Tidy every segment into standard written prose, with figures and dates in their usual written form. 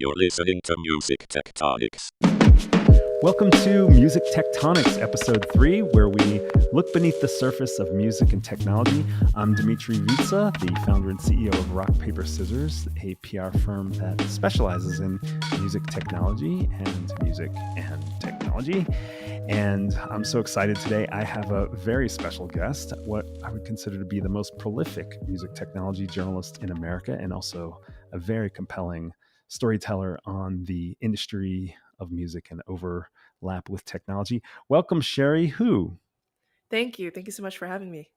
You're listening to Music Tectonics. Welcome to Music Tectonics, Episode 3, where we look beneath the surface of music and technology. I'm Dmitry Vitsa, the founder and CEO of Rock, Paper, Scissors, a PR firm that specializes in music technology and technology. And I'm so excited today. I have a very special guest, what I would consider to be the most prolific music technology journalist in America, and also a very compelling storyteller on the industry of music and overlap with technology. Welcome, Cherie Hu. Thank you. Thank you so much for having me.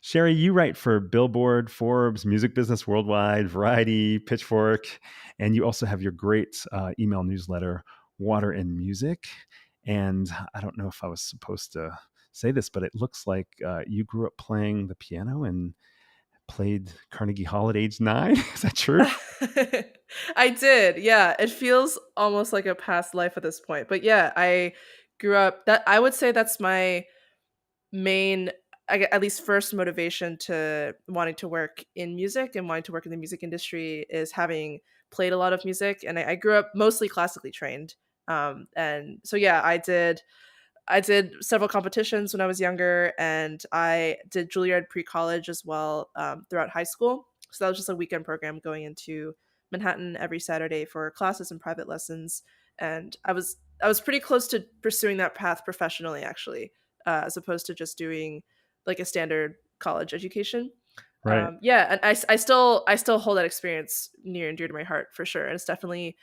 Cherie, you write for Billboard, Forbes, Music Business Worldwide, Variety, Pitchfork, and you also have your great email newsletter, Water and Music. And I don't know if I was supposed to say this, but it looks like you grew up playing the piano and played Carnegie Hall at age 9. Is that true? I did. Yeah. It feels almost like a past life at this point. But yeah, I grew up I would say that's my main, at least first motivation to wanting to work in music and wanting to work in the music industry is having played a lot of music. And I grew up mostly classically trained. And so, yeah, I did several competitions when I was younger, and I did Juilliard pre-college as well throughout high school. So that was just a weekend program going into Manhattan every Saturday for classes and private lessons. And I was pretty close to pursuing that path professionally, actually, as opposed to just doing like a standard college education. Right. Yeah, and I still hold that experience near and dear to my heart for sure, and it's definitely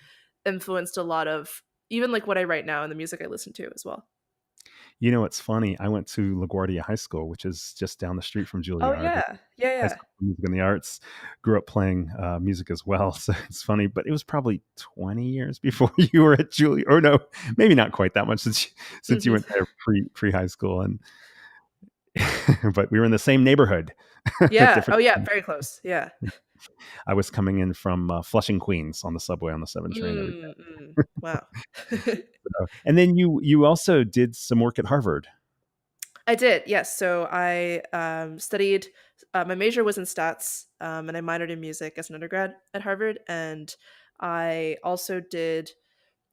influenced a lot of even like what I write now and the music I listen to as well. You know, it's funny. I went to LaGuardia High School, which is just down the street from Oh Juilliard. yeah, yeah, High yeah. School of Music and the Arts. Grew up playing music as well. So it's funny, but it was probably 20 years before you were at Juilliard. Or no, maybe not quite that much since you Mhm. went there pre high school. And but we were in the same neighborhood. Yeah. Different. Oh yeah, very close. Yeah. I was coming in from Flushing, Queens, on the subway on the 7 train every day. Wow. And then you also did some work at Harvard. I did, yes. So I studied. My major was in stats, and I minored in music as an undergrad at Harvard. And I also did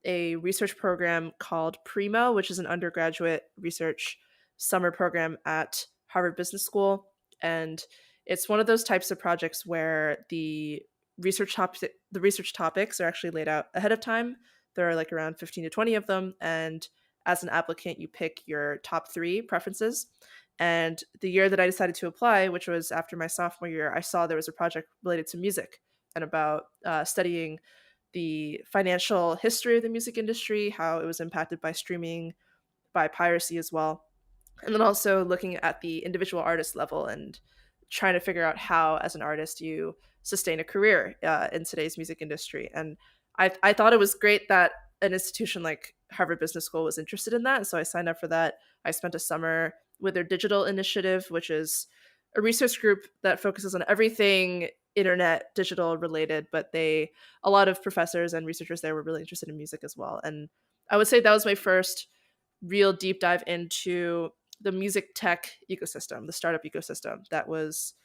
a research program called Primo, which is an undergraduate research summer program at Harvard Business School. And it's one of those types of projects where the research topics are actually laid out ahead of time. There are like around 15 to 20 of them, and as an applicant, you pick your top 3 preferences. And the year that I decided to apply, which was after my sophomore year, I saw there was a project related to music and about studying the financial history of the music industry, how it was impacted by streaming, by piracy as well, and then also looking at the individual artist level and trying to figure out how, as an artist, you sustain a career in today's music industry. And I thought it was great that an institution like Harvard Business School was interested in that, and so I signed up for that. I spent a summer with their digital initiative, which is a research group that focuses on everything internet digital related, but a lot of professors and researchers there were really interested in music as well. And I would say that was my first real deep dive into the music tech ecosystem, the startup ecosystem. So that was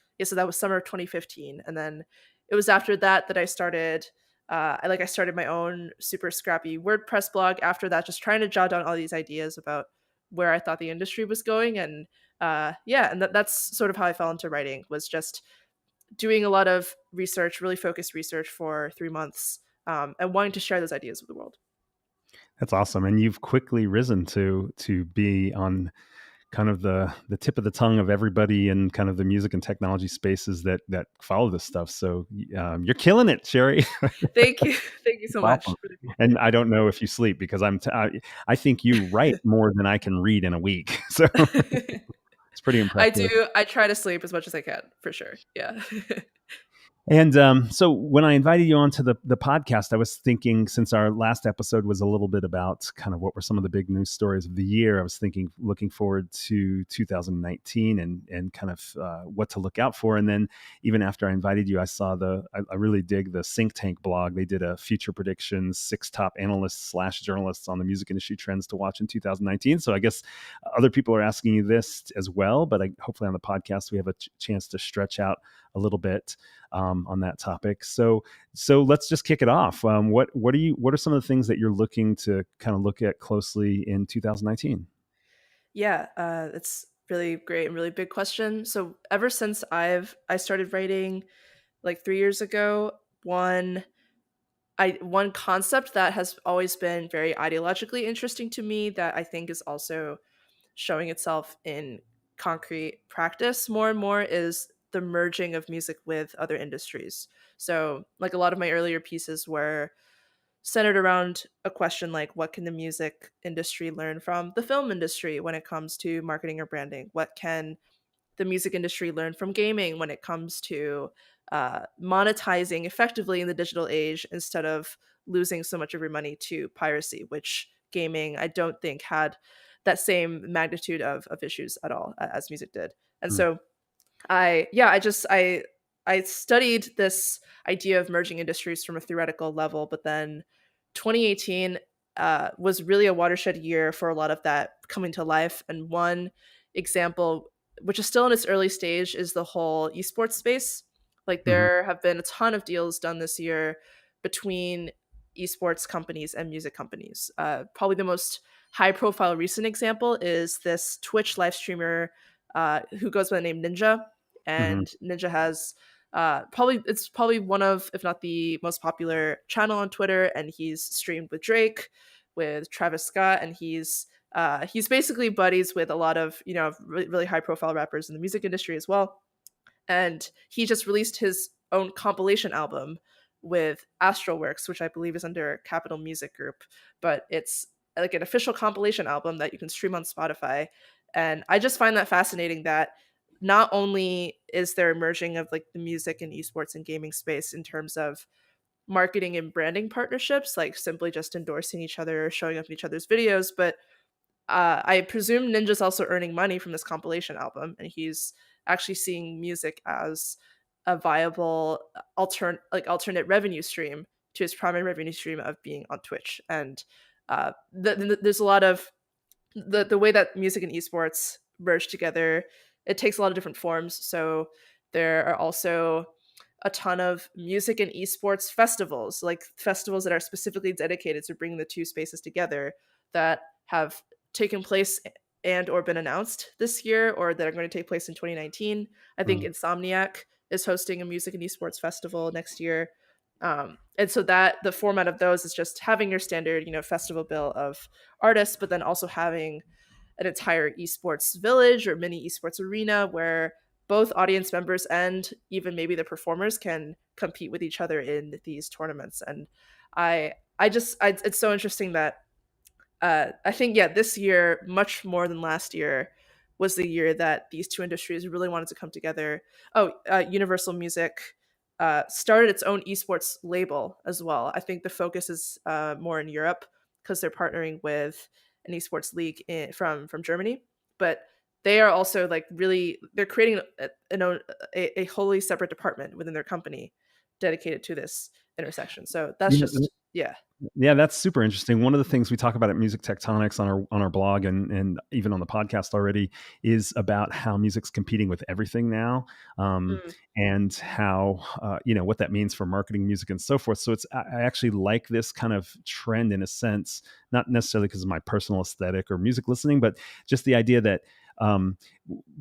summer of 2015. And then it was after that that I started I started my own super scrappy WordPress blog after that, just trying to jot down all these ideas about where I thought the industry was going. And yeah, and that's sort of how I fell into writing, was just doing a lot of research, really focused research for 3 months, and wanting to share those ideas with the world. That's awesome. And you've quickly risen to be on kind of the tip of the tongue of everybody in kind of the music and technology spaces that follow this stuff. So you're killing it, Cherie. Thank you. Thank you so much. Awesome. And I don't know if you sleep because I think you write more than I can read in a week. So it's pretty I impressive. do. I try to sleep as much as I can, for sure. Yeah. And so when I invited you onto the podcast, I was thinking, since our last episode was a little bit about kind of what were some of the big news stories of the year, I was thinking, looking forward to 2019 and kind of what to look out for. And then even after I invited you, I saw I really dig the Think Tank blog. They did a future predictions, 6 top analysts / journalists on the music industry trends to watch in 2019. So I guess other people are asking you this as well, but hopefully on the podcast, we have a chance to stretch out a little bit. on that topic. So let's just kick it off. What are some of the things that you're looking to kind of look at closely in 2019? Yeah, it's really great and really big question. So ever since I started writing like 3 years ago, one concept that has always been very ideologically interesting to me that I think is also showing itself in concrete practice more and more is the merging of music with other industries. So, like a lot of my earlier pieces were centered around a question like what can the music industry learn from the film industry when it comes to marketing or branding? What can the music industry learn from gaming when it comes to monetizing effectively in the digital age instead of losing so much of your money to piracy, which gaming I don't think had that same magnitude of issues at all as music did. And Mm, so I studied this idea of merging industries from a theoretical level, but then 2018 was really a watershed year for a lot of that coming to life. And one example, which is still in its early stage, is the whole esports space. Like mhm, there have been a ton of deals done this year between esports companies and music companies. Probably the most high profile recent example is this Twitch live streamer who goes by the name Ninja, mhm, and Ninja has probably one of, if not the most popular channel on Twitter, and he's streamed with Drake, with Travis Scott, and he's basically buddies with a lot of really, really high profile rappers in the music industry as well. And he just released his own compilation album with Astralworks, which I believe is under Capital Music Group, but it's like an official compilation album that you can stream on Spotify. And I just find that fascinating that not only is there merging of like the music and esports and gaming space in terms of marketing and branding partnerships, like simply just endorsing each other or showing up in each other's videos, but I presume Ninja's also earning money from this compilation album, and he's actually seeing music as a viable alternate revenue stream to his primary revenue stream of being on Twitch. And there's a lot of the way that music and esports merge together. It takes a lot of different forms. So there are also a ton of music and esports festivals, like festivals that are specifically dedicated to bringing the two spaces together that have taken place and or been announced this year or that are going to take place in 2019. I think mm, Insomniac is hosting a music and esports festival next year. And so that the format of those is just having your standard, festival bill of artists, but then also having an entire esports village or mini esports arena where both audience members and even maybe the performers can compete with each other in these tournaments. And it's so interesting that I think, yeah, this year, much more than last year, was the year that these two industries really wanted to come together. Oh, Universal Music started its own esports label as well. I think the focus is more in Europe because they're partnering with an esports league from Germany, but they are also like really they're creating a wholly separate department within their company dedicated to this intersection. So that's yeah. just yeah. Yeah, that's super interesting. One of the things we talk about at Music Tectonics on our blog and even on the podcast already is about how music's competing with everything now, Mm. and how what that means for marketing music and so forth. So I actually like this kind of trend in a sense, not necessarily because of my personal aesthetic or music listening, but just the idea that um,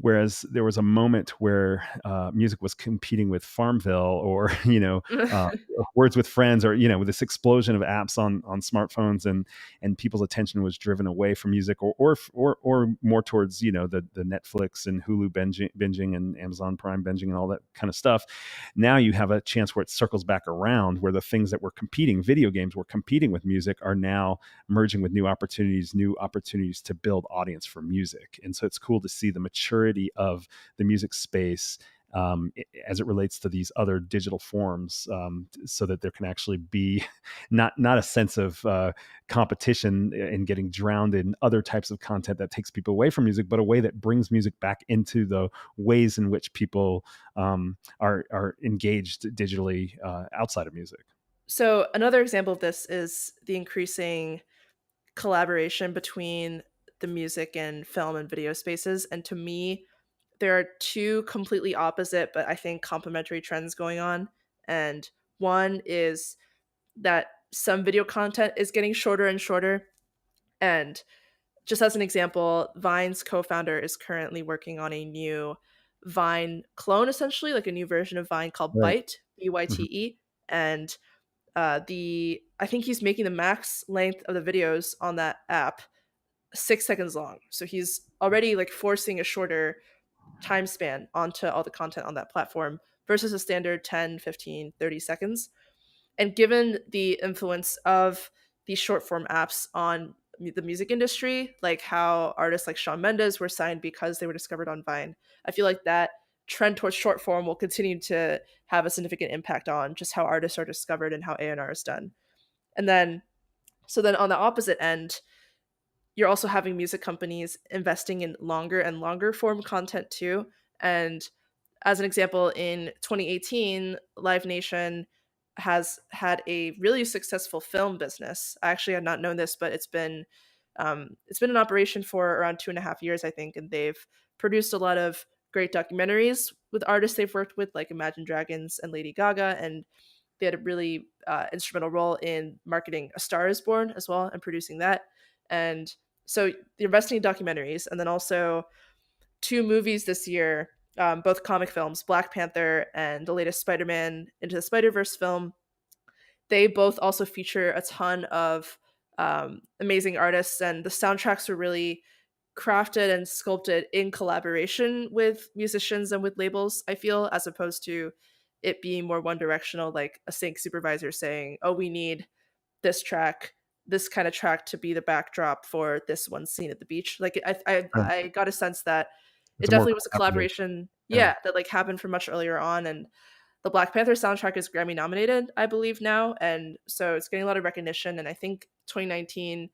whereas there was a moment where music was competing with Farmville or uh, Words with Friends, or with this explosion of apps on smartphones, and people's attention was driven away from music, or more towards the Netflix and Hulu binging and Amazon Prime binging and all that kind of stuff. Now you have a chance where it circles back around, where the things that were competing, video games were competing with music, are now merging with new opportunities to build audience for music. And so it's cool to see the maturity of the music space, as it relates to these other digital forms, so that there can actually be not a sense of competition and getting drowned in other types of content that takes people away from music, but a way that brings music back into the ways in which people are engaged digitally outside of music. So another example of this is the increasing collaboration between the music and film and video spaces. And to me, there are two completely opposite, but I think complementary trends going on. And one is that some video content is getting shorter and shorter. And just as an example, Vine's co founder is currently working on a new Vine clone, essentially, like a new version of Vine called Right. Byte, Mhm. BYTE. And I think he's making the max length of the videos on that app 6 seconds long. So he's already like forcing a shorter time span onto all the content on that platform versus a standard 10, 15, 30 seconds. And given the influence of these short form apps on the music industry, like how artists like Shawn Mendes were signed because they were discovered on Vine, I feel like that trend towards short form will continue to have a significant impact on just how artists are discovered and how A&R is done. And then, so then on the opposite end, you're also having music companies investing in longer and longer form content too. And as an example, in 2018, Live Nation has had a really successful film business. I actually had not known this, but it's been in operation for around 2.5 years, I think, and they've produced a lot of great documentaries with artists they've worked with, like Imagine Dragons and Lady Gaga, and they had a really instrumental role in marketing A Star Is Born as well and producing that. And so they're investing in documentaries, and then also two movies this year, both comic films, Black Panther and the latest Spider-Man Into the Spider-Verse film. They both also feature a ton of amazing artists, and the soundtracks were really crafted and sculpted in collaboration with musicians and with labels, I feel, as opposed to it being more one directional, like a sync supervisor saying, oh, we need this track, this kind of track to be the backdrop for this one scene at the beach. Like Right. I got a sense that It's it a more definitely was a collaborative. collaboration, Yeah. yeah, that like happened from much earlier on. And the Black Panther soundtrack is Grammy nominated, I believe now, and so it's getting a lot of recognition. And I think 2019,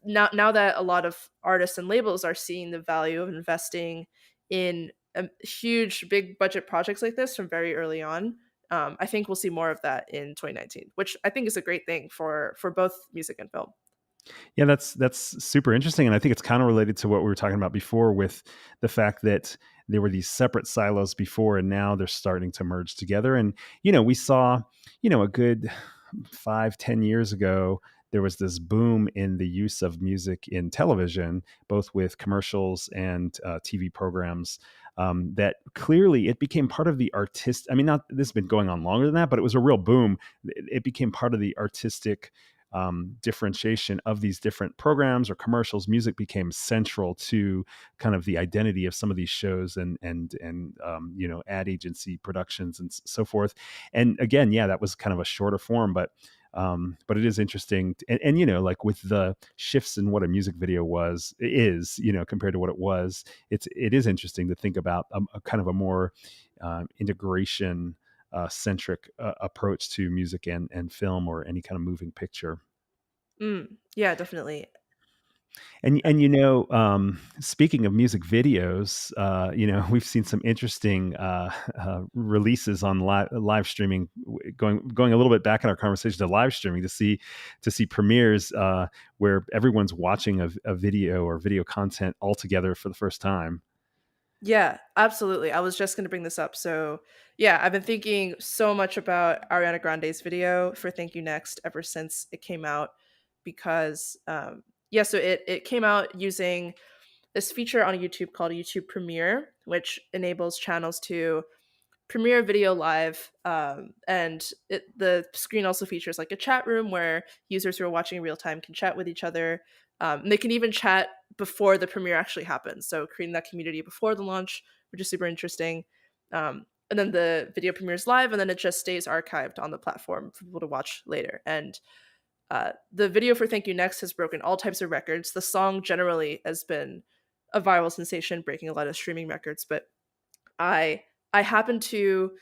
now that a lot of artists and labels are seeing the value of investing in huge big budget projects like this from very early on, I think we'll see more of that in 2019, which I think is a great thing for both music and film. Yeah, that's super interesting, and I think it's kind of related to what we were talking about before with the fact that there were these separate silos before, and now they're starting to merge together. And we saw, a good 5-10 years ago, there was this boom in the use of music in television, both with commercials and TV programs. That clearly it became part of the artist. I mean, not this has been going on longer than that, but it was a real boom. It became part of the artistic differentiation of these different programs or commercials. Music became central to kind of the identity of some of these shows and ad agency productions and so forth. And again, yeah, that was kind of a shorter form, but it is interesting. And like with the shifts in what a music video is compared to what it was, it is interesting to think about a kind of a more integration centric approach to music and film or any kind of moving picture. Yeah, definitely. And speaking of music videos, we've seen some interesting releases on live streaming. Going a little bit back in our conversation to live streaming to see premieres where everyone's watching a video or video content all together for the first time. Yeah, absolutely. I was just going to bring this up. So, yeah, I've been thinking so much about Ariana Grande's video for Thank You Next ever since it came out because yeah, so it came out using this feature on YouTube called YouTube Premiere, which enables channels to premiere video live, and the screen also features like a chat room where users who are watching in real time can chat with each other. And they can even chat before the premiere actually happens, so creating that community before the launch, which is super interesting. And then the video premieres live, and then it just stays archived on the platform for people to watch later. And the video for Thank You Next has broken all types of records. The song generally has been a viral sensation, breaking a lot of streaming records. But I I happened to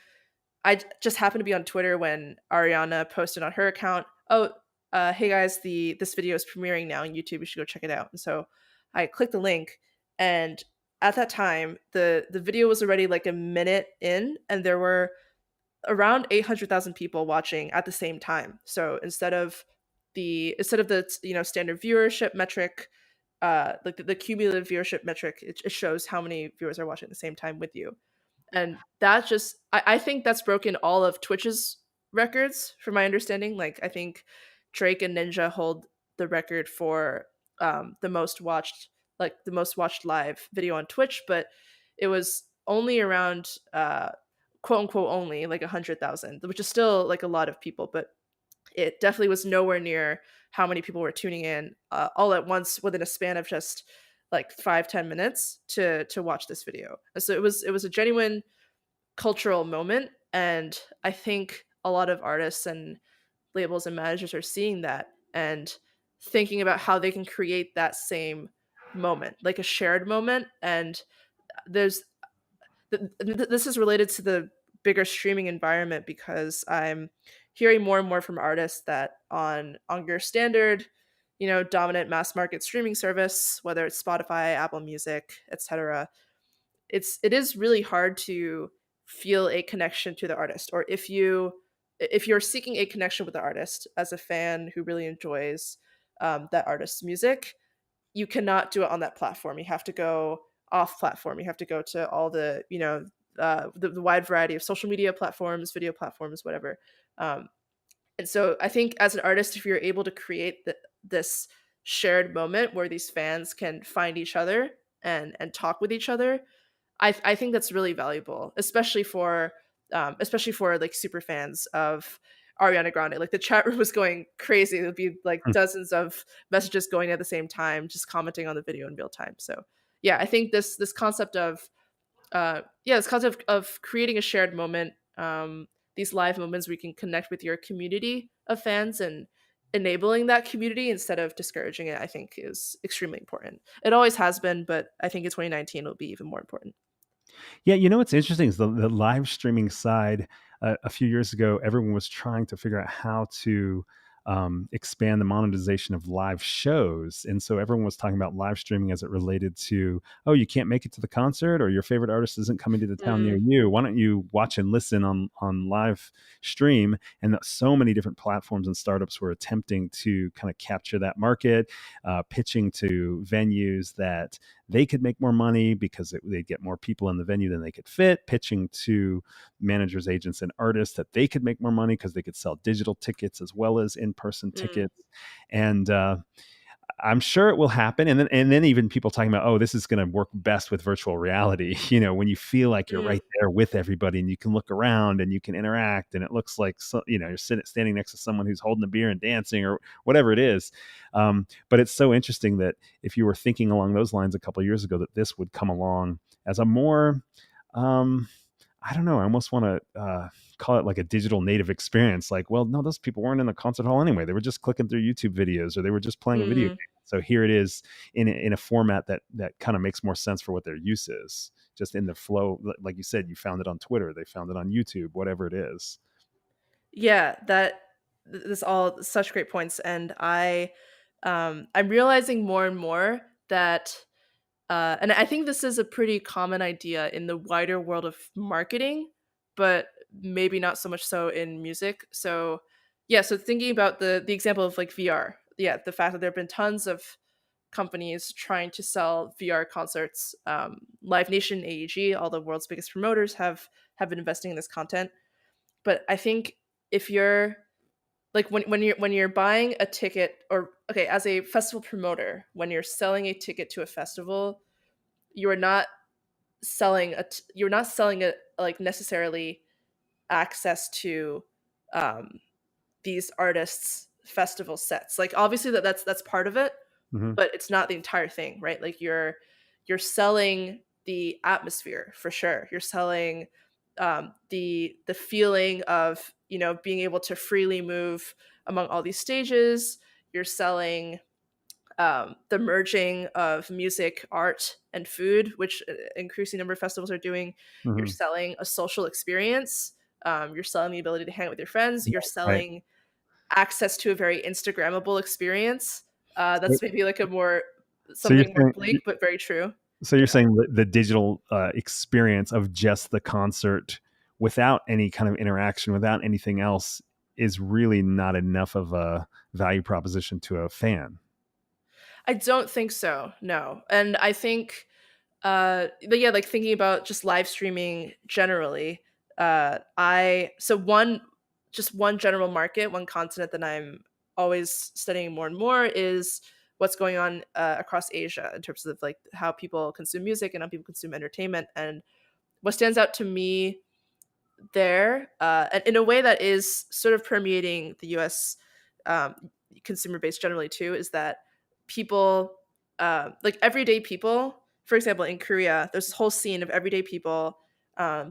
just happened to be on Twitter when Ariana posted on her account, "Oh, hey guys, the this video is premiering now on YouTube. You should go check it out." And so I clicked the link, and at that time, the video was already like a minute in, and there were around 800,000 people watching at the same time. So instead of the standard viewership metric, like the cumulative viewership metric. It shows how many viewers are watching at the same time with you, and that just I think that's broken all of Twitch's records, from my understanding. Like I think Drake and Ninja hold the record for the most watched live video on Twitch, but it was only around quote unquote only like 100,000, which is still like a lot of people, but it definitely was nowhere near how many people were tuning in all at once within a span of just like 5-10 minutes to watch this video. And so it was a genuine cultural moment, and I think a lot of artists and labels and managers are seeing that and thinking about how they can create that same moment, like a shared moment. And there's this is related to the bigger streaming environment, because I'm hearing more and more from artists that on your standard, dominant mass market streaming service, whether it's Spotify, Apple Music, etc., it is really hard to feel a connection to the artist. Or if you're seeking a connection with the artist as a fan who really enjoys that artist's music, you cannot do it on that platform. You have to go off platform. You have to go to all the the wide variety of social media platforms, video platforms, whatever. Um, and so I think as an artist, if you're able to create this shared moment where these fans can find each other and talk with each other, I think that's really valuable, especially for like super fans of Ariana Grande. Like the chat room was going crazy. There'd be like dozens of messages going at the same time, just commenting on the video in real time. So yeah, I think this concept of this concept of creating a shared moment, these live moments where you can connect with your community of fans and enabling that community instead of discouraging it, I think is extremely important. It always has been, but I think in 2019 it'll be even more important. Yeah, you know what's interesting is the live streaming side. A few years ago, everyone was trying to figure out how to expand the monetization of live shows, and so everyone was talking about live streaming as it related to, oh, you can't make it to the concert, or your favorite artist isn't coming to the town near Mm, you. Why don't you watch and listen on live stream? And so many different platforms and startups were attempting to kind of capture that market, pitching to venues that they could make more money because they'd get more people in the venue than they could fit, pitching to managers, agents, and artists that they could make more money because they could sell digital tickets as well as in-person mm, tickets. And I'm sure it will happen. And then even people talking about, oh, this is going to work best with virtual reality. When you feel like you're mm. right there with everybody and you can look around and you can interact and it looks like, you're standing next to someone who's holding a beer and dancing or whatever it is. But it's so interesting that if you were thinking along those lines a couple of years ago, that this would come along as a more, I don't know. I almost want to call it like a digital native experience. Like, well, no, those people weren't in the concert hall anyway. They were just clicking through YouTube videos, or they were just playing a video game. Mm. So here it is in a format that kind of makes more sense for what their use is. Just in the flow, like you said, you found it on Twitter, they found it on YouTube, whatever it is. Yeah, this all such great points, and I'm realizing more and more that and I think this is a pretty common idea in the wider world of marketing, but maybe not so much so in music. So yeah, so thinking about the example of like VR, yeah, the fact that there have been tons of companies trying to sell VR concerts. Live Nation, AEG, all the world's biggest promoters have been investing in this content. But I think if you're like when you're buying a ticket, or okay, as a festival promoter, when you're selling a ticket to a festival, you are not you're not selling it like necessarily access to um these artists festival sets. Like obviously that's part of it, Hmm. but it's not the entire thing, right? Like you're selling the atmosphere for sure. You're selling the feeling of being able to freely move among all these stages. You're selling the merging of music, art, and food, which increasing number of festivals are doing. You're Hmm. selling a social experience. You're selling the ability to hang out with your friends. You're Right. selling access to a very Instagrammable experience. So, That's maybe like a more so you're something more saying bleak, but very true. So you're Yeah. saying the digital experience of just the concert without any kind of interaction, without anything else, is really not enough of a value proposition to a fan. I don't think so. No. And I think but yeah, like thinking about just live streaming generally, I so one just one general market, one continent that I'm always studying more and more is what's going on across Asia in terms of like how people consume music and how people consume entertainment. And what stands out to me there, and in a way that is sort of permeating the U.S. Um, consumer base generally too, is that people, like everyday people, for example, in Korea, there's this whole scene of everyday people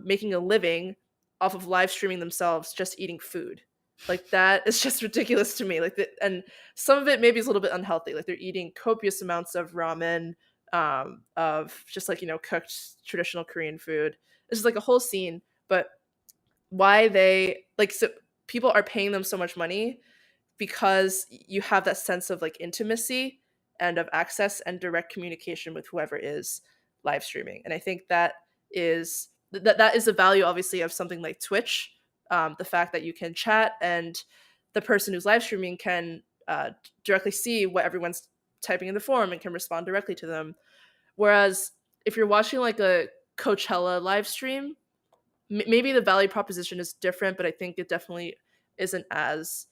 making a living off of live streaming themselves just eating food. Like that is just ridiculous to me. And some of it maybe is a little bit unhealthy. Like they're eating copious amounts of ramen, of just like cooked traditional Korean food. This is like a whole scene, but why they like so people are paying them so much money because you have that sense of like intimacy and of access and direct communication with whoever is live streaming. And I think that is the value obviously of something like Twitch, the fact that you can chat and the person who's live streaming can directly see what everyone's typing in the forum and can respond directly to them. Whereas if you're watching like a Coachella live stream, maybe the value proposition is different, but I think it definitely isn't as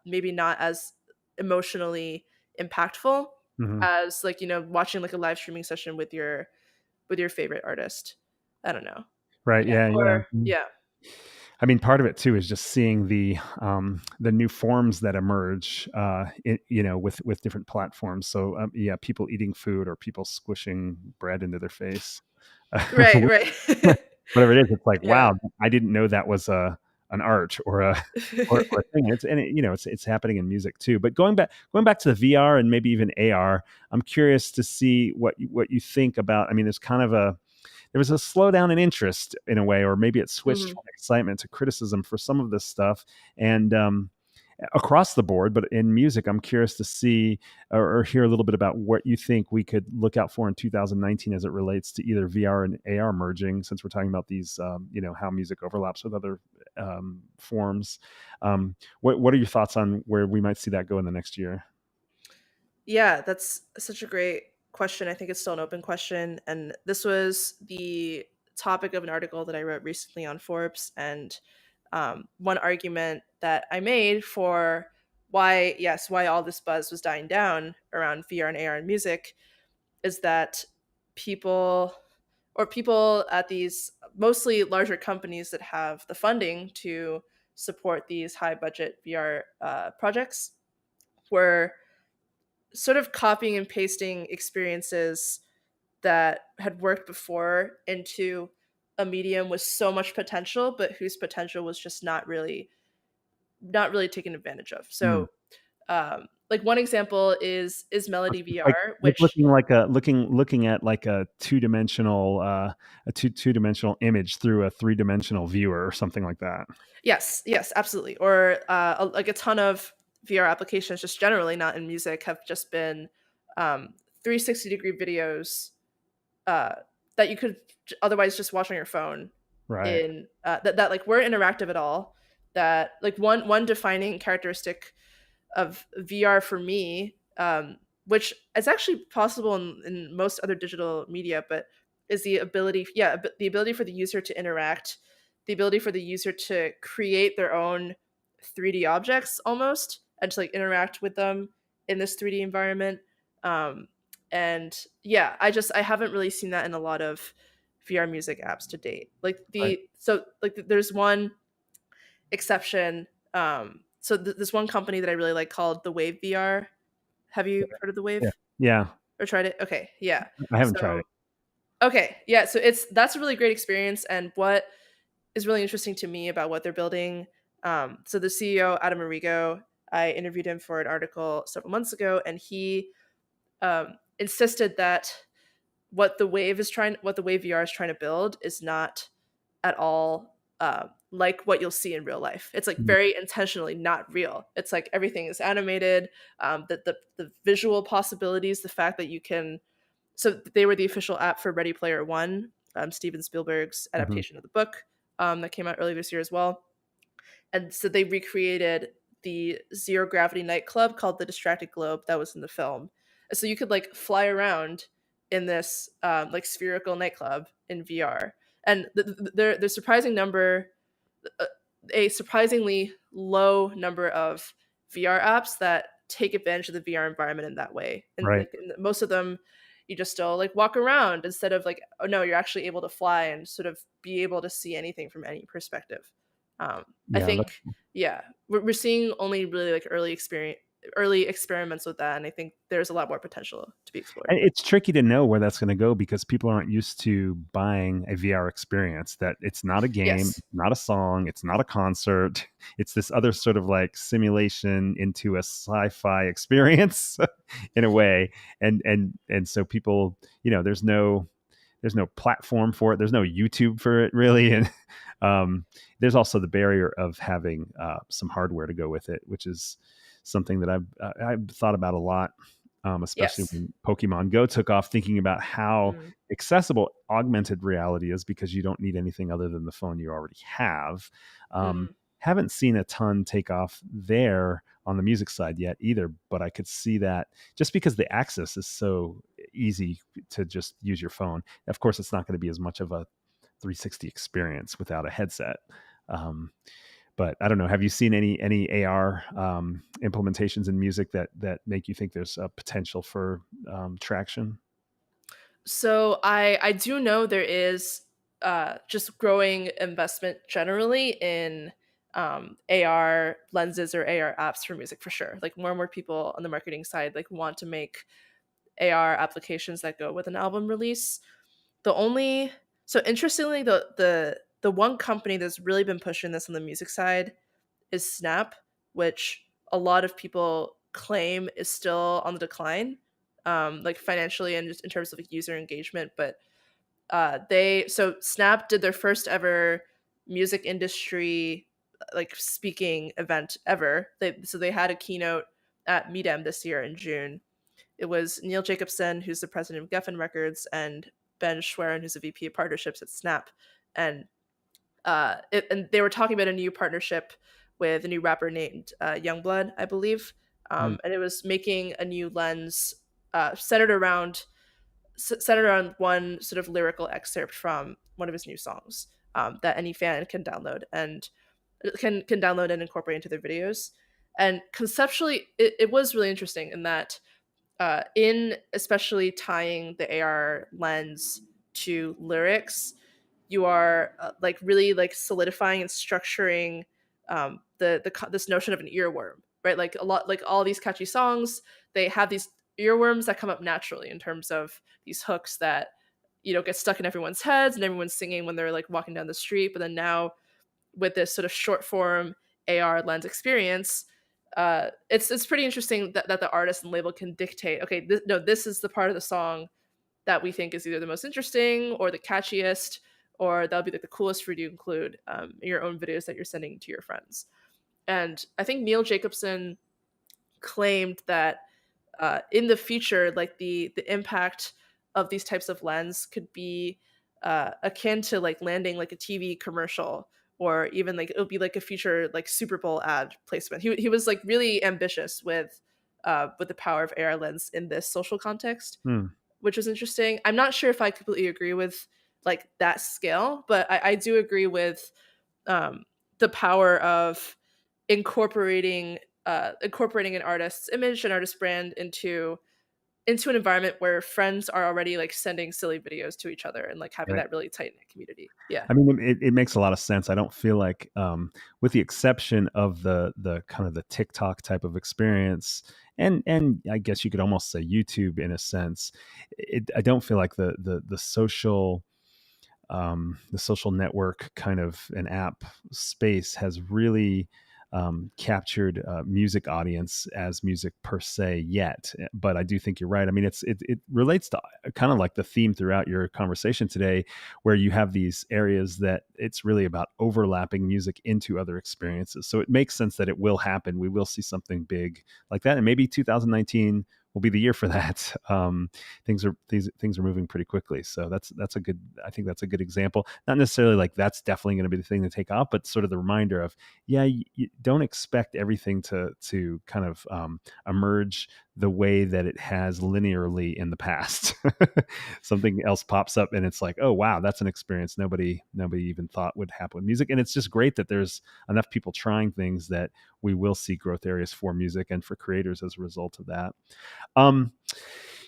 maybe not as emotionally impactful Hmm. as like watching like a live streaming session with your favorite artist. I don't know. Right. Yeah. Yeah. Yeah. Or yeah. I mean, part of it too is just seeing the new forms that emerge, with different platforms. So yeah, people eating food or people squishing bread into their face, Right. Right. whatever it is. It's like, Yeah. wow, I didn't know that was an art or a or a thing. It's happening in music too. But going back to the VR and maybe even AR, I'm curious to see what you think about. I mean, there was a slowdown in interest in a way, or maybe it switched Mhm. from excitement to criticism for some of this stuff. And across the board, but in music, I'm curious to see or hear a little bit about what you think we could look out for in 2019 as it relates to either VR and AR merging, since we're talking about these, how music overlaps with other forms. What are your thoughts on where we might see that go in the next year? Yeah, that's such a great question. I think it's still an open question. And this was the topic of an article that I wrote recently on Forbes. And one argument that I made for why all this buzz was dying down around VR and AR and music is that people people at these mostly larger companies that have the funding to support these high budget VR projects were sort of copying and pasting experiences that had worked before into a medium with so much potential, but whose potential was just not really taken advantage of. Hmm. So, like one example is It's Melody like VR, like which looking at like a two-dimensional image through a three-dimensional viewer or something like that. yes, yes, absolutely, or like a ton of VR applications, just generally not in music, have just been 360-degree videos uh, that you could otherwise just watch on your phone Right. in that like weren't interactive at all. That like one defining characteristic of VR for me, which is actually possible in most other digital media, but is the ability for the user to interact, the ability for the user to create their own 3D objects almost, and to like interact with them in this 3D environment. Um, and yeah, I haven't really seen that in a lot of VR music apps to date. Right. There's one exception. This one company that I really like called the Wave VR. Have you heard of the Yeah. Wave Yeah. or tried it? Okay, yeah. I haven't tried So it. okay, yeah. So that's a really great experience, and what is really interesting to me about what they're building. So the CEO Adam Arrigo, I interviewed him for an article several months ago, and he insisted that what the Wave VR is trying to build is not at all like what you'll see in real life. It's like Mhm. very intentionally not real. It's like everything is animated. The visual possibilities, the fact that you can. So they were the official app for Ready Player One, Steven Spielberg's Mhm. adaptation of the book that came out earlier this year as well. And so they recreated the zero gravity nightclub called the Distracted Globe that was in the film. So you could like fly around in this like spherical nightclub in VR, and the surprising number, uh, a surprisingly low number of VR apps that take advantage of the VR environment in that way. And Right. like most of them, you just still like walk around instead of like, oh no, you're actually able to fly and sort of be able to see anything from any perspective. I Yeah. think, yeah, we're seeing only really like early experiments with that, and I think there's a lot more potential to be explored. And it's tricky to know where that's going to go because people aren't used to buying a VR experience. That it's not a game, Yes. not a song, it's not a concert. It's this other sort of like simulation into a sci-fi experience in a way. And so people, there's no platform for it. There's no YouTube for it really. And there's also the barrier of having some hardware to go with it, which is something that I've thought about a lot, especially Yes. when Pokemon Go took off, thinking about how Mm, accessible augmented reality is because you don't need anything other than the phone you already have. Um, mm. haven't seen a ton take off there on the music side yet either, but I could see that just because the access is so easy to just use your phone. Of course, it's not going to be as much of a 360 experience without a headset. Um, but I don't know. Have you seen any AR implementations in music that make you think there's a potential for traction? So I do know there is just growing investment generally in AR lenses or AR apps for music for sure. Like more and more people on the marketing side like want to make AR applications that go with an album release. The only so interestingly, the one company that's really been pushing this on the music side is Snap, which a lot of people claim is still on the decline, like financially and just in terms of like user engagement. But Snap did their first ever music industry like speaking event ever. They had a keynote at Meetup this year in June. It was Neil Jacobson, who's the president of Geffen Records, and Ben Schwerin, who's a VP of partnerships at Snap. And and they were talking about a new partnership with a new rapper named Youngblood, I believe. Mm. And it was making a new lens centered around one sort of lyrical excerpt from one of his new songs that any fan can download and can download and incorporate into their videos. And conceptually, it was really interesting in that in especially tying the AR lens to lyrics, you are like really like solidifying and structuring this notion of an earworm, right? Like a lot, like all these catchy songs, they have these earworms that come up naturally in terms of these hooks that get stuck in everyone's heads and everyone's singing when they're like walking down the street. But then now with this sort of short form AR lens experience, it's pretty interesting that the artist and label can dictate. Okay, this is the part of the song that we think is either the most interesting or the catchiest, or that'll be like the coolest for you to include in your own videos that you're sending to your friends. And I think Neil Jacobson claimed that in the future, like the impact of these types of lens could be akin to like landing like a TV commercial, or even like it would be like a future like Super Bowl ad placement. He was like really ambitious with the power of AR lens in this social context, Hmm. which was interesting. I'm not sure if I completely agree with like that scale, but I do agree with um, the power of incorporating an artist's image and artist brand into an environment where friends are already like sending silly videos to each other and like having Right. that really tight knit community. Yeah. I mean, it makes a lot of sense. I don't feel like, with the exception of the kind of the TikTok type of experience, and I guess you could almost say YouTube in a sense. I don't feel like the social network kind of an app space has really captured music audience as music per se yet. But I do think you're right. I mean, it relates to kind of like the theme throughout your conversation today, where you have these areas that it's really about overlapping music into other experiences. So it makes sense that it will happen. We will see something big like that, and maybe 2019 will be the year for that. Things are moving pretty quickly, so that's a good. I think that's a good example. Not necessarily like that's definitely going to be the thing to take off, but sort of the reminder of, yeah, you don't expect everything to kind of emerge the way that it has linearly in the past. Something else pops up and it's like, oh wow, that's an experience nobody even thought would happen with music. And it's just great that there's enough people trying things that we will see growth areas for music and for creators as a result of that. um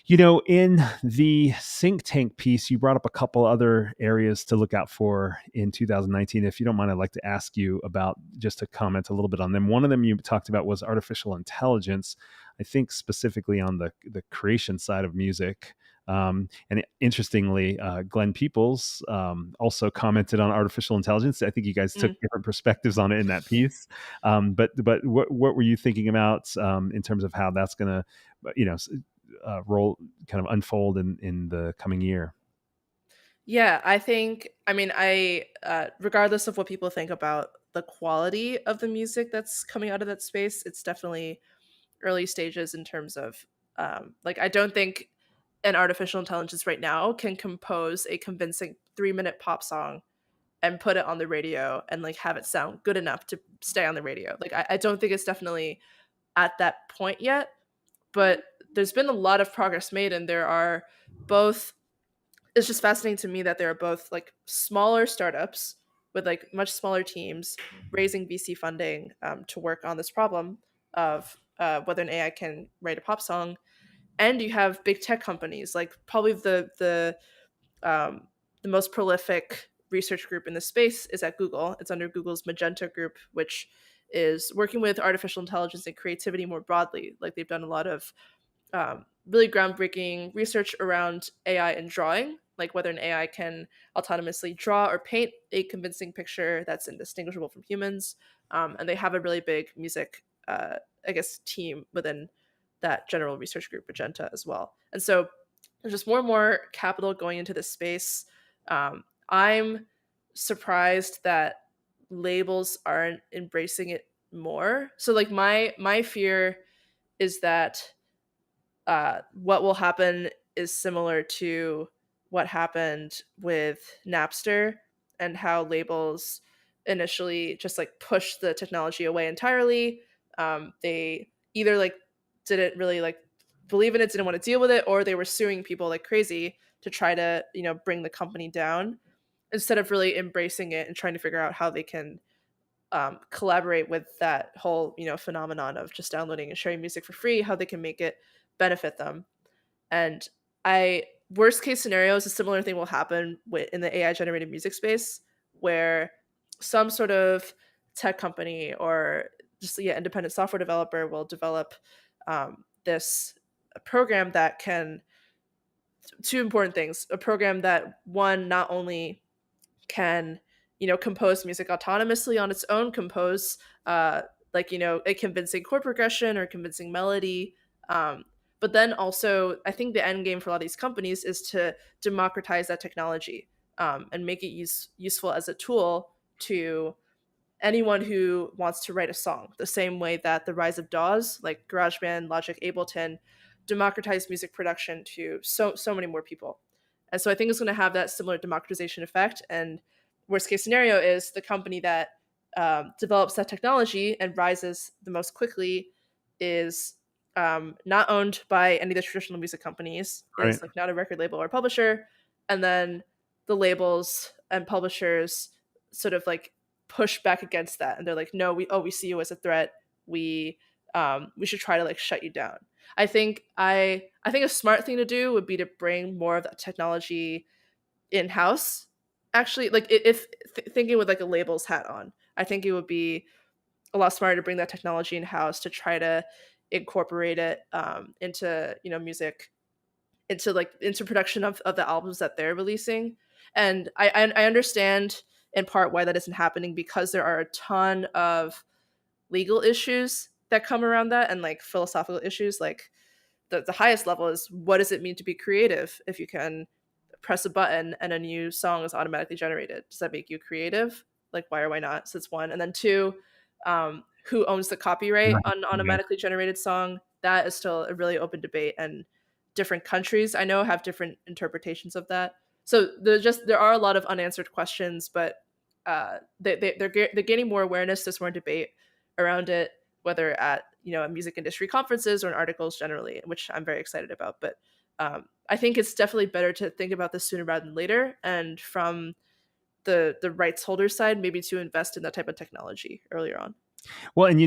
in the think tank piece, you brought up a couple other areas to look out for in 2019. If you don't mind, I'd like to ask you about, just to comment a little bit on them. One of them you talked about was artificial intelligence, I think specifically on the creation side of music. And interestingly, Glenn Peoples also commented on artificial intelligence. I think you guys took different perspectives on it in that piece. But what were you thinking about in terms of how that's going to, role kind of unfold in the coming year? Yeah, I regardless of what people think about the quality of the music that's coming out of that space, it's definitely early stages in terms of like I don't think an artificial intelligence right now can compose a convincing 3-minute pop song and put it on the radio and like have it sound good enough to stay on the radio. Like I don't think it's definitely at that point yet, but there's been a lot of progress made, and there are both it's just fascinating to me that there are both like smaller startups with like much smaller teams raising VC funding to work on this problem of whether an AI can write a pop song, and you have big tech companies like probably the most prolific research group in the space is at Google. It's under Google's Magenta group, which is working with artificial intelligence and creativity more broadly. Like they've done a lot of really groundbreaking research around AI and drawing, like whether an AI can autonomously draw or paint a convincing picture that's indistinguishable from humans. And they have a really big music, team within that general research group, Magenta, as well. And so there's just more and more capital going into this space. I'm surprised that labels aren't embracing it more. So like my fear is that what will happen is similar to what happened with Napster and how labels initially just like pushed the technology away entirely. They either like didn't really like believe in it, didn't want to deal with it, or they were suing people like crazy to try to bring the company down instead of really embracing it and trying to figure out how they can collaborate with that whole phenomenon of just downloading and sharing music for free, how they can make it benefit them. And I worst case scenarios, a similar thing will happen in the AI generated music space, where some sort of tech company or just independent software developer will develop this program that can two important things: a program that one not only can compose music autonomously on its own, compose a convincing chord progression or convincing melody, but then also I think the end game for a lot of these companies is to democratize that technology, and make it useful as a tool to anyone who wants to write a song, the same way that the rise of DAWs like GarageBand, Logic, Ableton democratized music production to so many more people. And so I think it's going to have that similar democratization effect. And worst case scenario is the company that develops that technology and rises the most quickly is not owned by any of the traditional music companies, Right. is like not a record label or publisher. And then the labels and publishers sort of like push back against that, and they're like, no, we see you as a threat. We should try to like shut you down. I think a smart thing to do would be to bring more of that technology in house. Actually, like if thinking with like a labels hat on, I think it would be a lot smarter to bring that technology in house to try to incorporate it into music, into production of the albums that they're releasing. And I understand in part why that isn't happening, because there are a ton of legal issues that come around that, and like philosophical issues. Like the highest level is, what does it mean to be creative if you can press a button and a new song is automatically generated? Does that make you creative? Like why or why not? So that's one. And then two, who owns the copyright on an Yeah. automatically generated song? that is still a really open debate, and different countries I know have different interpretations of that. So there are a lot of unanswered questions, but they're gaining more awareness. There's more debate around it, whether at at music industry conferences or in articles generally, which I'm very excited about. But I think it's definitely better to think about this sooner rather than later, and from the rights holder side, maybe to invest in that type of technology earlier on. Well, and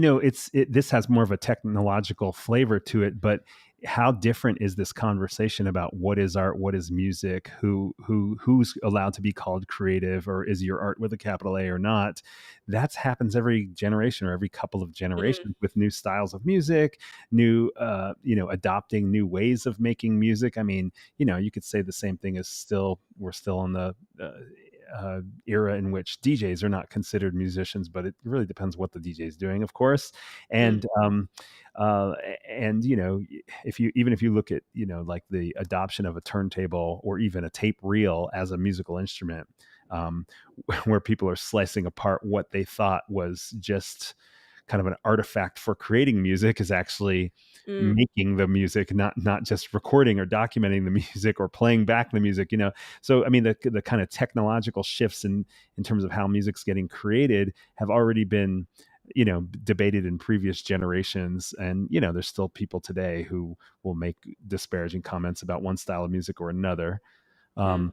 this has more of a technological flavor to it, but how different is this conversation about what is art, what is music, who's allowed to be called creative, or is your art with a capital A or not? That happens every generation or every couple of Mm, generations with new styles of music, new adopting new ways of making music. I mean, you could say the same thing as we're still on the era in which DJs are not considered musicians, but it really depends what the DJ is doing, of course. mm, And uh, and if you look at like the adoption of a turntable or even a tape reel as a musical instrument, um, where people are slicing apart what they thought was just kind of an artifact for creating music is actually mm, making the music, not just recording or documenting the music or playing back the music. So I mean, the kind of technological shifts in terms of how music's getting created have already been debated in previous generations, and there's still people today who will make disparaging comments about one style of music or another. mm,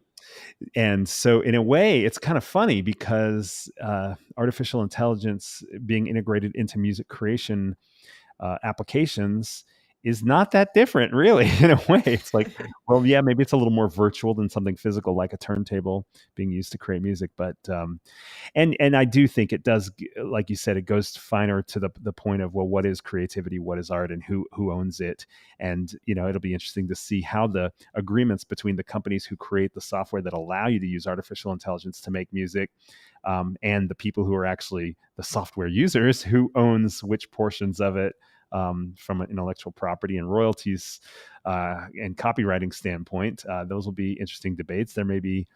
And so in a way it's kind of funny because artificial intelligence being integrated into music creation applications is not that different, really. In a way, it's like, well, yeah, maybe it's a little more virtual than something physical like a turntable being used to create music, but and I do think it does, like you said, it goes finer to the point of, well, what is creativity, what is art, and who owns it. And it'll be interesting to see how the agreements between the companies who create the software that allow you to use artificial intelligence to make music, and the people who are actually the software users, who owns which portions of it, from an intellectual property and royalties and copywriting standpoint. Those will be interesting debates. There may be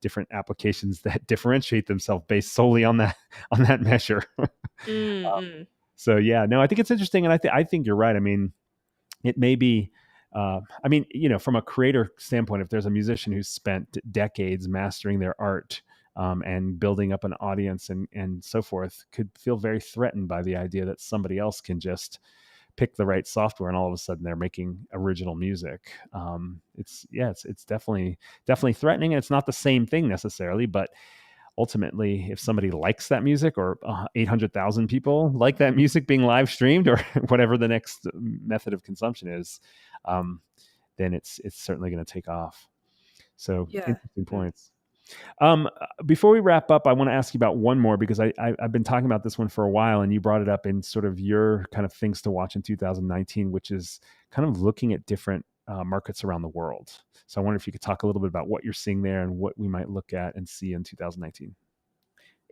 different applications that differentiate themselves based solely on that measure. mm, mm. So yeah, no, I think it's interesting, and I think you're right. I mean, it may be. I mean, from a creator standpoint, if there's a musician who's spent decades mastering their art, and building up an audience and so forth, could feel very threatened by the idea that somebody else can just pick the right software and all of a sudden they're making original music. It's definitely threatening, and it's not the same thing necessarily, but ultimately, if somebody likes that music, or 800,000 people like that music being live streamed, or whatever the next method of consumption is, um, then it's certainly going to take off. So Yeah. interesting Mm. points. Um, Before we wrap up, I want to ask you about one more, because I've been talking about this one for a while, and you brought it up in sort of your kind of things to watch in 2019, which is kind of looking at different markets around the world. So I wonder if you could talk a little bit about what you're seeing there and what we might look at and see in 2019.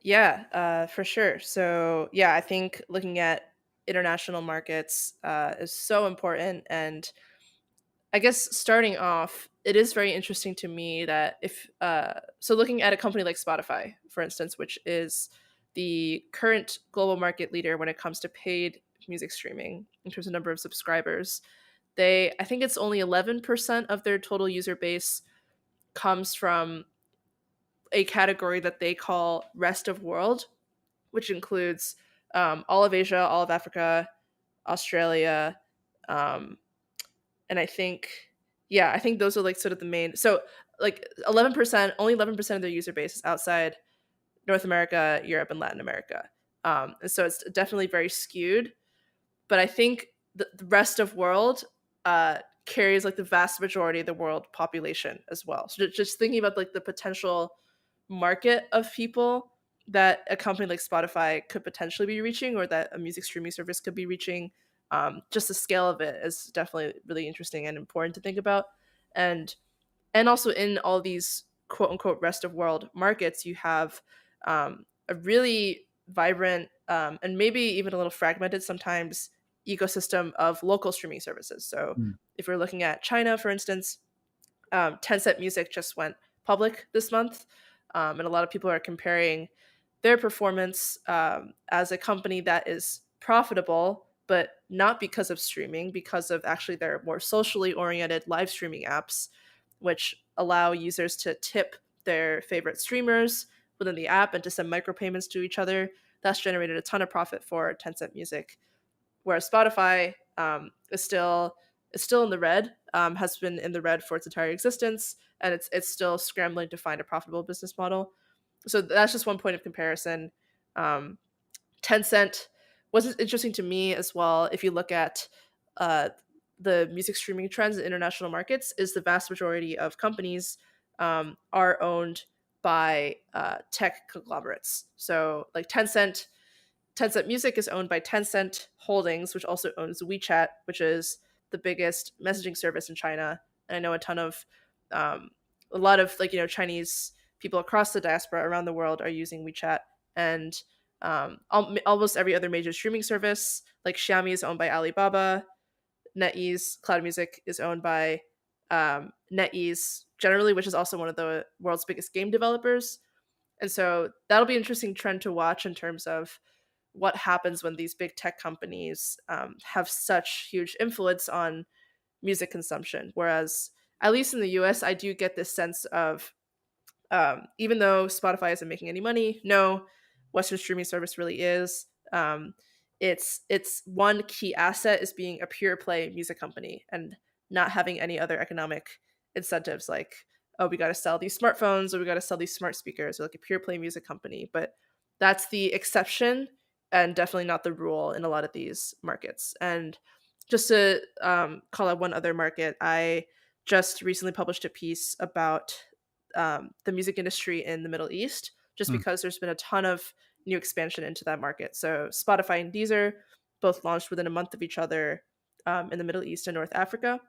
Yeah, for sure. So yeah, I think looking at international markets is so important. And I guess starting off, it is very interesting to me that if so looking at a company like Spotify, for instance, which is the current global market leader when it comes to paid music streaming in terms of number of subscribers, I think it's only 11% of their total user base comes from a category that they call rest of world, which includes all of Asia, all of Africa, Australia, um, and I think those are like sort of the main. So like 11%, only 11% of their user base is outside North America, Europe, and Latin America. And so it's definitely very skewed. But I think the rest of world carries like the vast majority of the world population as well. So just thinking about like the potential market of people that a company like Spotify could potentially be reaching, or that a music streaming service could be reaching. Just the scale of it is definitely really interesting and important to think about. And also in all these quote unquote rest of world markets, you have a really vibrant and maybe even a little fragmented sometimes ecosystem of local streaming services. So Mm. if we're looking at China, for instance, Tencent Music just went public this month, and a lot of people are comparing their performance as a company that is profitable but not because of streaming, because of actually their more socially oriented live streaming apps, which allow users to tip their favorite streamers within the app and to send micropayments to each other. That's generated a ton of profit for Tencent Music. Whereas Spotify is still in the red, has been in the red for its entire existence, and it's still scrambling to find a profitable business model. So that's just one point of comparison. Um, Tencent was interesting to me as well. If you look at uh, the music streaming trends in international markets, is the vast majority of companies are owned by tech conglomerates. So like Tencent Music is owned by Tencent Holdings, which also owns WeChat, which is the biggest messaging service in China. And I know um, a lot of Chinese people across the diaspora around the world are using WeChat, and almost every other major streaming service, like Xiaomi, is owned by Alibaba. NetEase Cloud Music is owned by NetEase generally, which is also one of the world's biggest game developers. And so that'll be an interesting trend to watch in terms of what happens when these big tech companies have such huge influence on music consumption. Whereas, at least in the US, I do get this sense of even though Spotify isn't making any money, no Western streaming service really is. Its one key asset is being a pure play music company and not having any other economic incentives like, oh, we got to sell these smartphones or we got to sell these smart speakers, or like a pure play music company. But that's the exception and definitely not the rule in a lot of these markets. And just to call out one other market, I just recently published a piece about the music industry in the Middle East, just Mm. because there's been a ton of new expansion into that market. So Spotify and Deezer both launched within a month of each other in the Middle East and North Africa.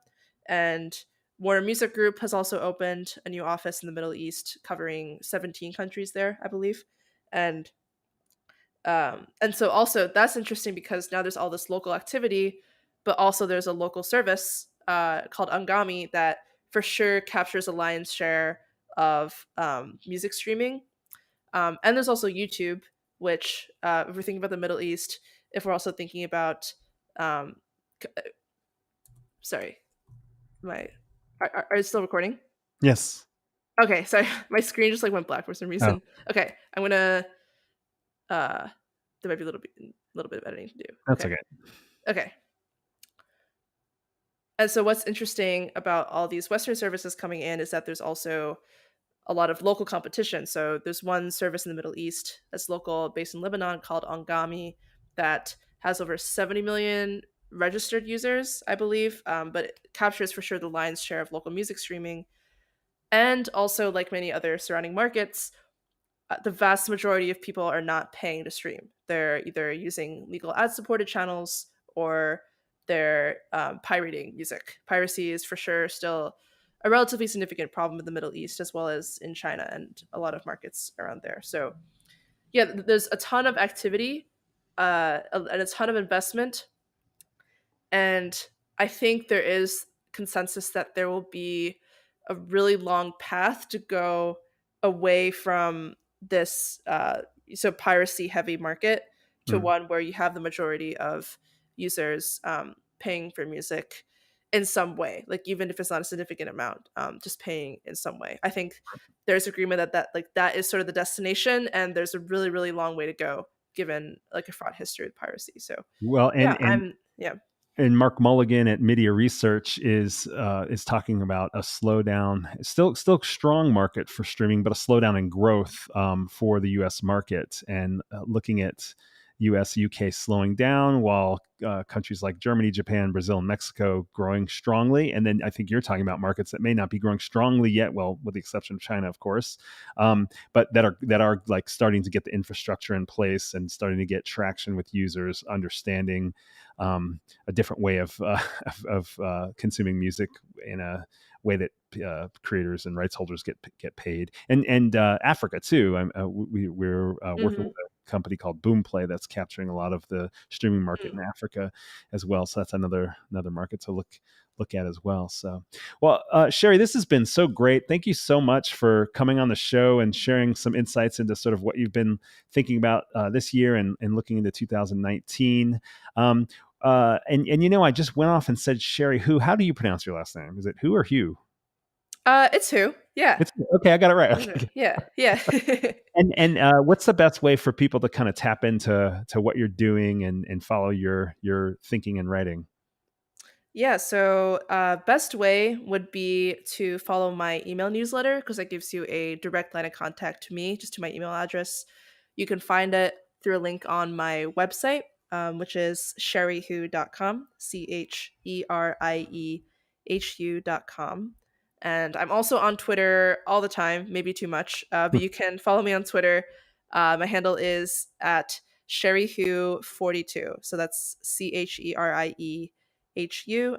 And Warner Music Group has also opened a new office in the Middle East, covering 17 countries there, I believe. And and so also that's interesting because now there's all this local activity, but also there's a local service called Angami that for sure captures a lion's share of music streaming. And there's also YouTube, which if we're thinking about the Middle East, if we're also thinking about, um, sorry, my are you still recording? Yes. Okay, sorry, my screen just like went black for some Oh, reason. Okay, I'm gonna. There might be a little bit of editing to do. that's Okay, okay. okay. And so what's interesting about all these Western services coming in is that there's also a lot of local competition. So there's one service in the Middle East that's local, based in Lebanon, called Angami, that has over 70 million registered users, I believe, but it captures for sure the lion's share of local music streaming. And also, like many other surrounding markets, the vast majority of people are not paying to stream. They're either using legal ad supported channels or they're pirating music. Piracy is for sure still a relatively significant problem in the Middle East as well as in China and a lot of markets around there. So, yeah, there's a ton of activity and a ton of investment. And I think there is consensus that there will be a really long path to go away from this so piracy heavy market to Mm. one where you have the majority of users paying for music in some way, like even if it's not a significant amount, just paying in some way. I think there's agreement that is sort of the destination, and there's a really really long way to go given like a fraught history with piracy. So Well, yeah, yeah. and Mark Mulligan at Media Research is talking about a slowdown, still strong market for streaming, but a slowdown in growth for the U.S. market, and looking at U.S. UK slowing down, while countries like Germany, Japan, Brazil, and Mexico growing strongly. And then I think you're talking about markets that may not be growing strongly yet, well, with the exception of China, of course, but that are like starting to get the infrastructure in place and starting to get traction with users understanding a different way of consuming music in a way that creators and rights holders get paid, and Africa too. We're working Mhm. with a company called Boomplay that's capturing a lot of the streaming market Mm. in Africa as well. So that's another market to look at as well. So, well, Cherie, this has been so great. Thank you so much for coming on the show and sharing some insights into sort of what you've been thinking about this year and looking into 2019. Um, And I just went off and said Cherie Who. How do you pronounce your last name? Is it Who or Hugh? It's who? Yeah. It's okay. I got it right. Okay. Yeah. Yeah. And what's the best way for people to kind of tap into what you're doing and follow your thinking and writing? Yeah, so best way would be to follow my email newsletter because that gives you a direct line of contact to me, just to my email address. You can find it through a link on my website, which is cheriehu.com, CherieHU.com. And I'm also on Twitter all the time, maybe too much, but you can follow me on Twitter. My handle is at CherieHu42. So that's CherieHU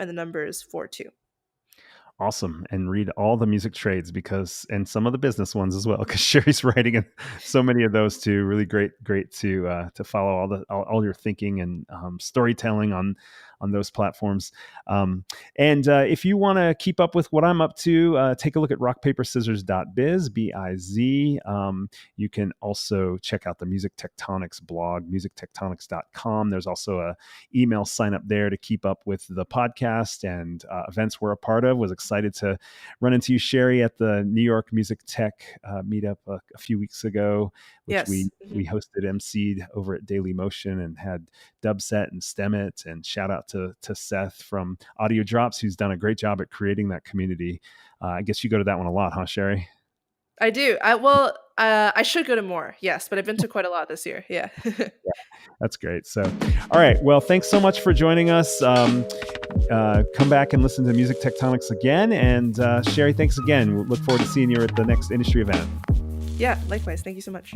and the number is 42. Awesome. And read all the music trades and some of the business ones as well, because Cherie's writing in so many of those too. Really great to follow all your thinking and storytelling on those platforms. And if you want to keep up with what I'm up to, take a look at rockpaperscissors.biz, B-I-Z. You can also check out the Music Tectonics blog, musictectonics.com. There's also a email sign up there to keep up with the podcast and events we're a part of. Was excited to run into you, Cherie, at the New York Music Tech meetup a few weeks ago, which Yes. we hosted, MC'd over at Daily Motion, and had Dubset and Stemmet. And shout out to Seth from Audio Drops, who's done a great job at creating that community. I guess you go to that one a lot, huh, Cherie? I do. I should go to more, yes, but I've been to quite a lot this year. Yeah. Yeah, that's great. So, all right. Well, thanks so much for joining us. Come back and listen to Music Tectonics again. And Cherie, thanks again. We'll look forward to seeing you at the next industry event. Yeah, likewise. Thank you so much.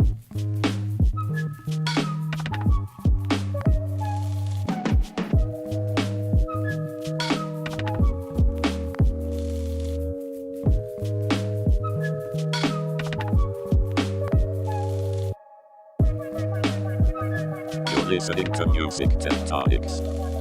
You're listening to Music Tectonics.